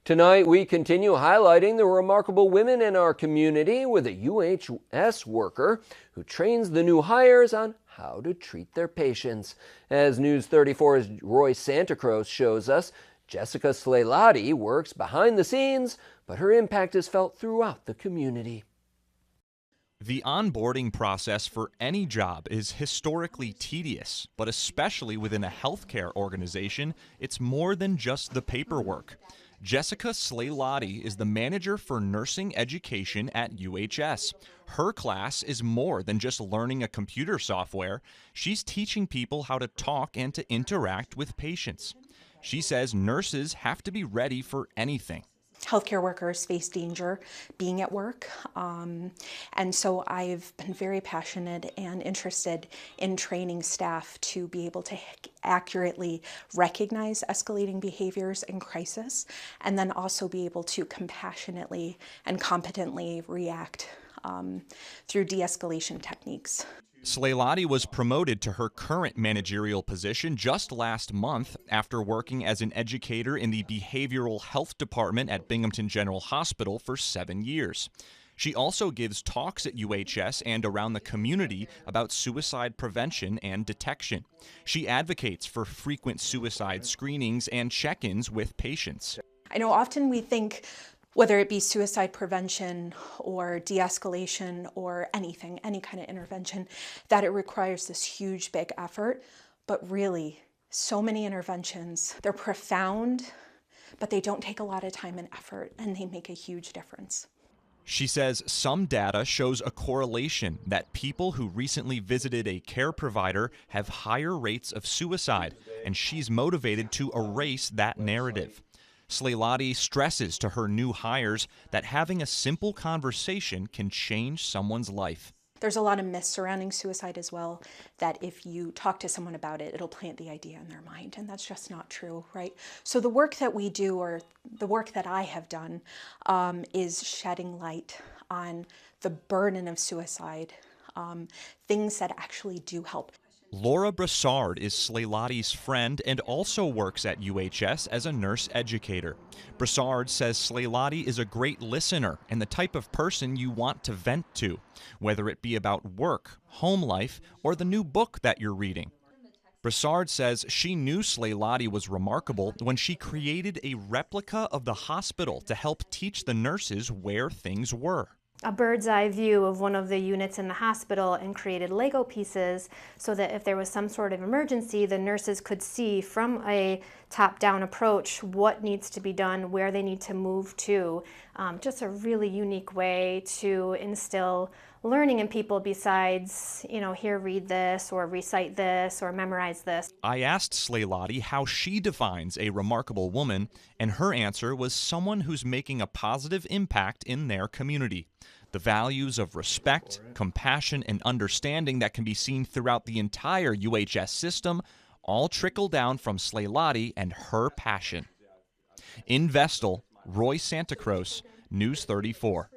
Tonight, we continue highlighting the remarkable women in our community with a UHS worker who trains the new hires on how to treat their patients. As News 34's Roy Santacruz shows us, Jessica Sleilati works behind the scenes, but her impact is felt throughout the community. The onboarding process for any job is historically tedious, but especially within a healthcare organization, it's more than just the paperwork. Jessica Sleilati is the manager for nursing education at UHS. Her class is more than just learning a computer software. She's teaching people how to talk and to interact with patients. She says nurses have to be ready for anything. Healthcare workers face danger being at work, and so I've been very passionate and interested in training staff to be able to accurately recognize escalating behaviors in crisis, and then also be able to compassionately and competently react through de-escalation techniques. Sleilati was promoted to her current managerial position just last month after working as an educator in the behavioral health department at Binghamton General Hospital for 7 years. She also gives talks at UHS and around the community about suicide prevention and detection. She advocates for frequent suicide screenings and check-ins with patients. I know often we think, whether it be suicide prevention or de-escalation or anything, any kind of intervention, that it requires this huge, big effort. But really, so many interventions, they're profound, but they don't take a lot of time and effort, and they make a huge difference. She says some data shows a correlation that people who recently visited a care provider have higher rates of suicide, and she's motivated to erase that narrative. Sleilati stresses to her new hires that having a simple conversation can change someone's life. There's a lot of myths surrounding suicide as well, that if you talk to someone about it, it'll plant the idea in their mind, and that's just not true, right? So the work that we do, or the work that I have done, is shedding light on the burden of suicide, things that actually do help. Laura Brassard is Sleilati's friend and also works at UHS as a nurse educator. Brassard says Sleilati is a great listener and the type of person you want to vent to, whether it be about work, home life, or the new book that you're reading. Brassard says she knew Sleilati was remarkable when she created a replica of the hospital to help teach the nurses where things were. A bird's eye view of one of the units in the hospital and created Lego pieces so that if there was some sort of emergency, the nurses could see from a top-down approach what needs to be done, where they need to move to. Just a really unique way to instill learning in people besides, here, read this, or recite this, or memorize this. I asked Sleilati how she defines a remarkable woman, and her answer was someone who's making a positive impact in their community. The values of respect, compassion, and understanding that can be seen throughout the entire UHS system all trickle down from Sleilati and her passion. In Vestal, Roy Santacruz, News 34.